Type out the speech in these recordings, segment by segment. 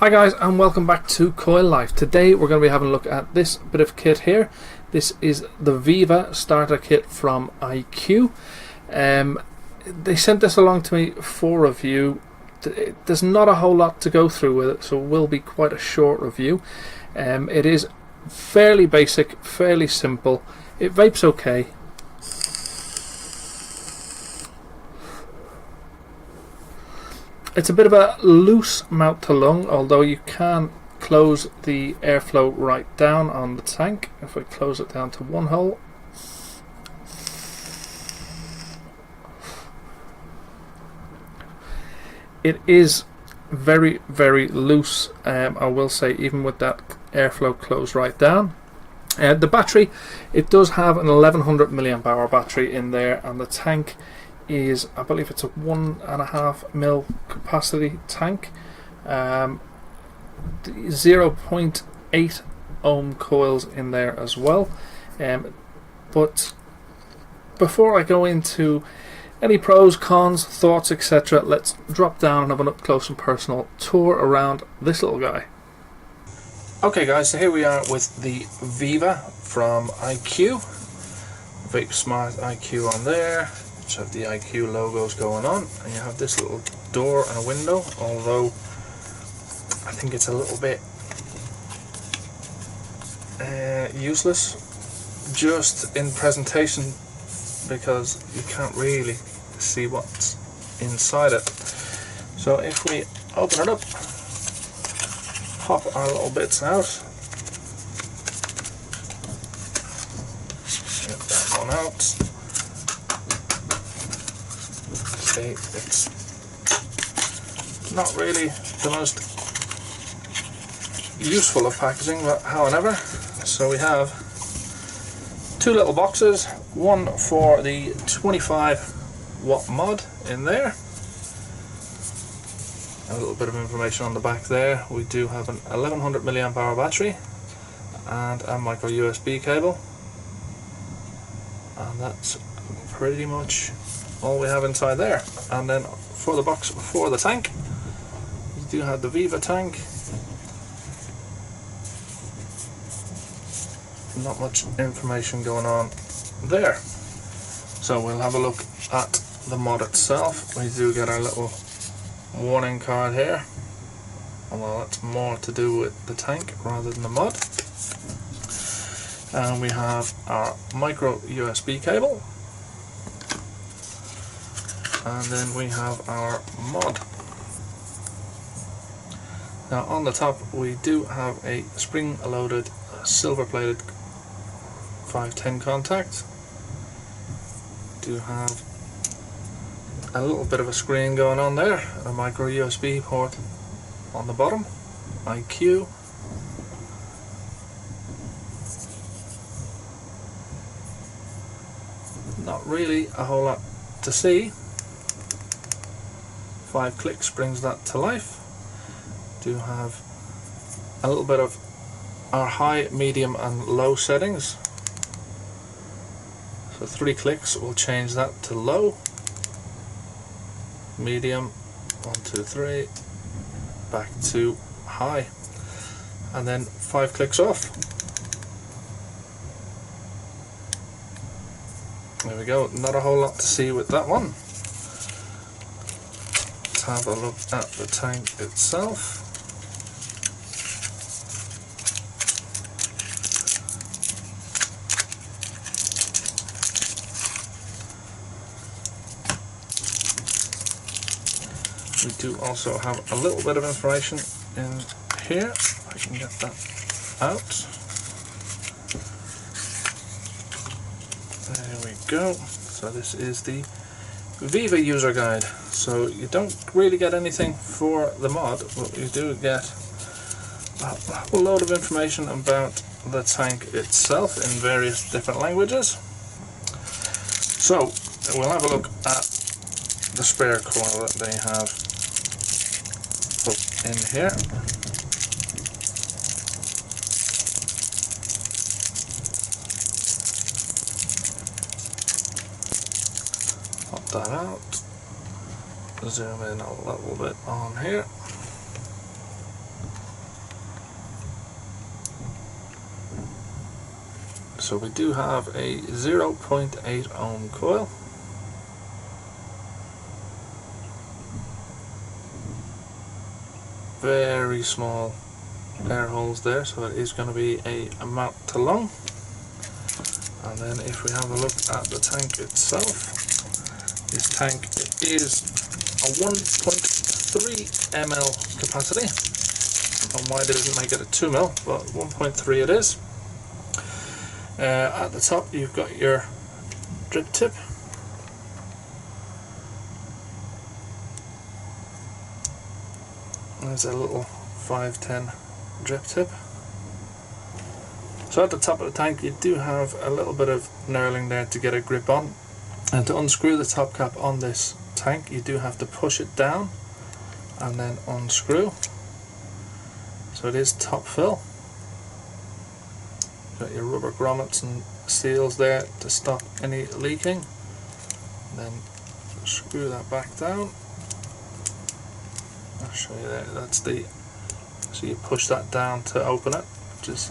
Hi guys, and welcome back to Coil Life. Today we're going to be having a look at this bit of kit here. This is the Viva starter kit from IQ. They sent this along to me for review. There's not a whole lot to go through with it, so it will be quite a short review. It is fairly basic, fairly simple. It vapes okay. It's a bit of a loose mouth to lung, although you can close the airflow right down on the tank. If I close it down to one hole, it is very, very loose, I will say, even with that airflow closed right down. The battery, it does have an 1100 milliamp hour battery in there, and the tank is, I believe it's a 1.5 mil capacity tank, 0.8 ohm coils in there as well. But before I go into any pros, cons, thoughts, etc., let's drop down and have an up close and personal tour around this little guy. Okay guys, so here we are with the Viva from IQ. Vape Smart IQ on there. So have the IQ logos going on, and you have this little door and a window, although I think it's a little bit useless just in presentation because you can't really see what's inside it. So if we open it up, pop our little bits out, get that one out. It's not really the most useful of packaging, but however. So we have two little boxes, one for the 25 watt mod in there, a little bit of information on the back there. We do have an 1100 milliamp hour battery and a micro USB cable, and that's pretty much all we have inside there. And then for the box for the tank, you do have the Viva tank. Not much information going on there. So we'll have a look at the mod itself. We do get our little warning card here, although that's more to do with the tank rather than the mod. And we have our micro USB cable. And then we have our mod. Now on the top we do have a spring-loaded silver-plated 510 contact. Do have a little bit of a screen going on there, a micro USB port on the bottom, IQ. Not really a whole lot to see. 5 clicks brings that to life. Do have a little bit of our high, medium and low settings. So 3 clicks will change that to low, medium, 1, 2, 3, back to high, and then 5 clicks off. There we go, not a whole lot to see with that one. Have a look at the tank itself. We do also have a little bit of information in here. If I can get that out. There we go. So this is the Viva user guide. So you don't really get anything for the mod, but you do get a whole load of information about the tank itself in various different languages. So we'll have a look at the spare coil that they have put in here. Pop that out. Zoom in a little bit on here. So we do have a 0.8 ohm coil. Very small air holes there, so it is going to be a amount to long. And then if we have a look at the tank itself, this tank is a 1.3 ml capacity. I don't know why they didn't make it a 2 ml, but 1.3 it is. At the top you've got your drip tip. There's a little 510 drip tip. So at the top of the tank you do have a little bit of knurling there to get a grip on, and to unscrew the top cap on this tank you do have to push it down and then unscrew. So it is top fill. Got your rubber grommets and seals there to stop any leaking. Then screw that back down. I'll show you there, that's the, so you push that down to open it, which is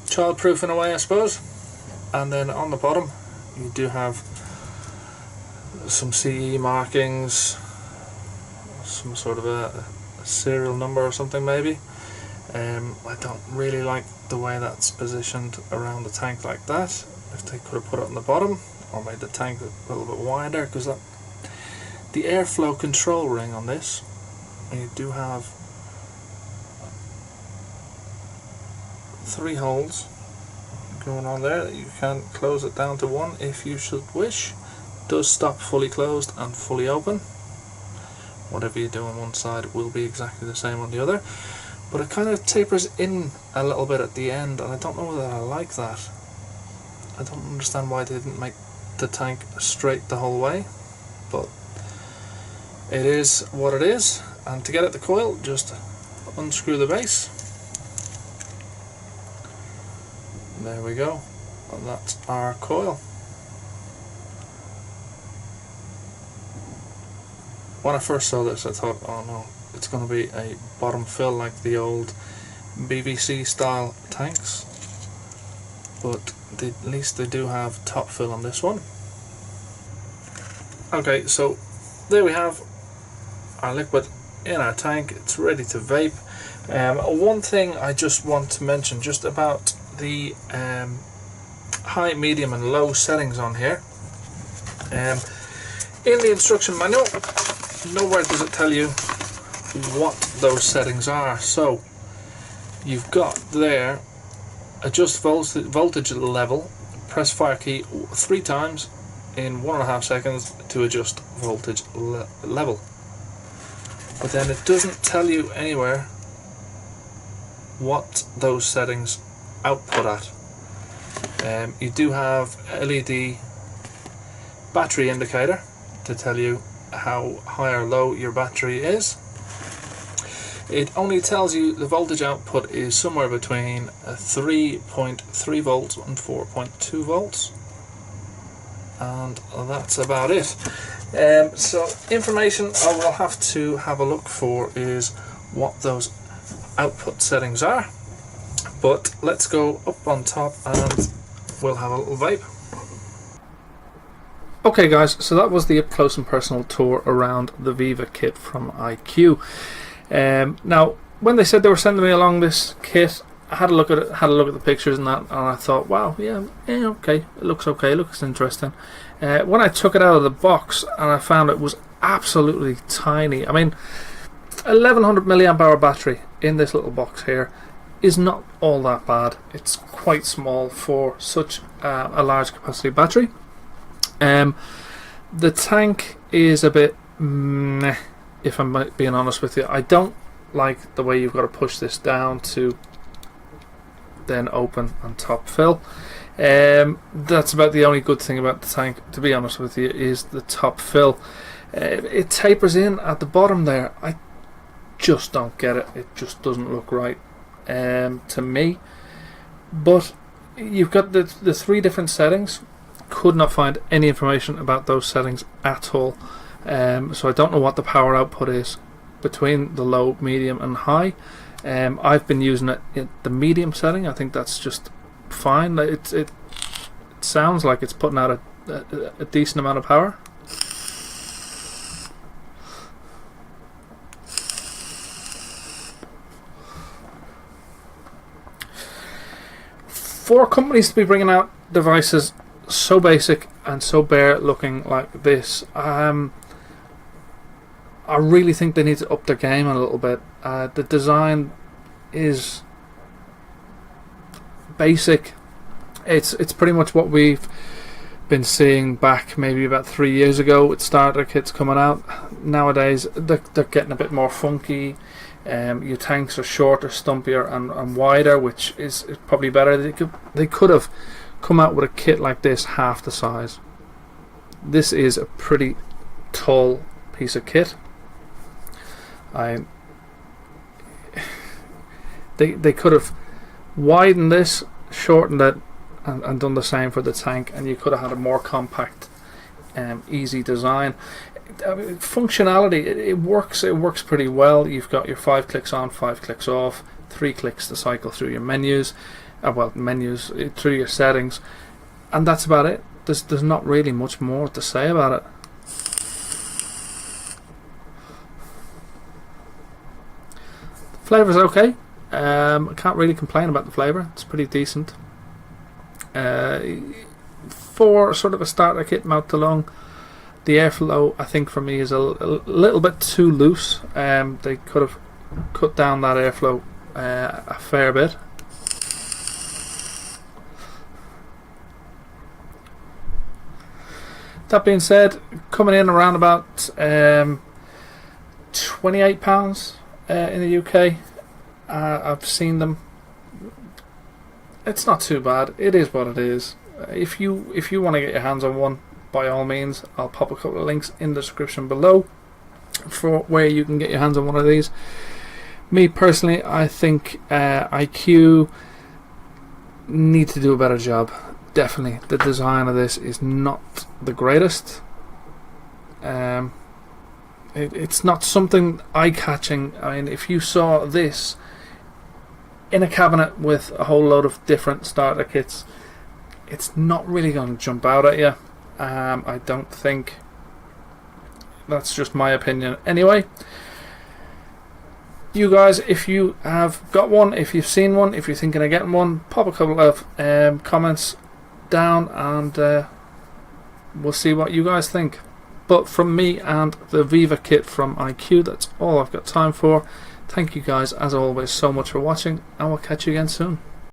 child-proof in a way I suppose. And then on the bottom you do have some CE markings, some sort of a serial number or something maybe. I don't really like the way that's positioned around the tank like that. If they could have put it on the bottom or made the tank a little bit wider, because the airflow control ring on this, you do have 3 holes going on there that you can close it down to 1 if you should wish. It does stop fully closed and fully open. Whatever you do on one side will be exactly the same on the other, but it kind of tapers in a little bit at the end, and I don't know whether I like that. I don't understand why they didn't make the tank straight the whole way, but it is what it is. And to get at the coil, just unscrew the base. There we go, and that's our coil. When I first saw this I thought, oh no, it's going to be a bottom fill like the old BBC style tanks, but at least they do have top fill on this one. Okay, so there we have our liquid in our tank. It's ready to vape. One thing I just want to mention just about the high, medium and low settings on here. In the instruction manual, nowhere does it tell you what those settings are. So you've got there, adjust voltage level, press fire key 3 times in 1.5 seconds to adjust voltage level. But then it doesn't tell you anywhere what those settings output at. You do have LED battery indicator to tell you how high or low your battery is. It only tells you the voltage output is somewhere between 3.3 volts and 4.2 volts, and that's about it. So information I will have to have a look for is what those output settings are, but let's go up on top and we'll have a little vape. Okay guys, so that was the up close and personal tour around the Viva Kit from IQ. Now when they said they were sending me along this kit, I had a look at it, had a look at the pictures and that, and I thought, wow, yeah, okay, it looks okay, it looks interesting. When I took it out of the box and I found it was absolutely tiny. I mean, 1100 milliamp hour battery in this little box here is not all that bad. It's quite small for such a large capacity battery. The tank is a bit meh, if I'm being honest with you. I don't like the way you've got to push this down to then open and top fill. That's about the only good thing about the tank, to be honest with you, is the top fill. It tapers in at the bottom there. I just don't get it. It just doesn't look right to me. But you've got the 3 different settings. Could not find any information about those settings at all. So I don't know what the power output is between the low, medium and high. I've been using it in the medium setting. I think that's just fine. It sounds like it's putting out a decent amount of power. For companies to be bringing out devices so basic and so bare looking like this, I really think they need to up their game a little bit. The design is basic. It's pretty much what we've been seeing back maybe about 3 years ago with starter kits coming out. Nowadays they're getting a bit more funky. Your tanks are shorter, stumpier and wider, which is probably better. They could have come out with a kit like this half the size. This is a pretty tall piece of kit. They could have widened this, shortened it, and done the same for the tank, and you could have had a more compact, easy design. I mean, functionality, it works pretty well. You've got your 5 clicks on, 5 clicks off, 3 clicks to cycle through your menus, through your settings, and that's about it. There's not really much more to say about it. The flavour's okay. I can't really complain about the flavour. It's pretty decent. For sort of a starter kit mouth to lung, the airflow, I think, for me is a little bit too loose. They could have cut down that airflow a fair bit. That being said, coming in around about £28 in the UK. I've seen them. It's not too bad. It is what it is. If you want to get your hands on one, by all means, I'll pop a couple of links in the description below for where you can get your hands on one of these. Me personally, I think IQ need to do a better job. Definitely, the design of this is not the greatest. It's not something eye-catching. I mean, if you saw this in a cabinet with a whole load of different starter kits, it's not really going to jump out at you. I don't think. That's just my opinion. Anyway, you guys, if you have got one, if you've seen one, if you're thinking of getting one, pop a couple of comments down, and we'll see what you guys think. But from me and the Viva Kit from IQ, that's all I've got time for. Thank you guys, as always, so much for watching, and we'll catch you again soon.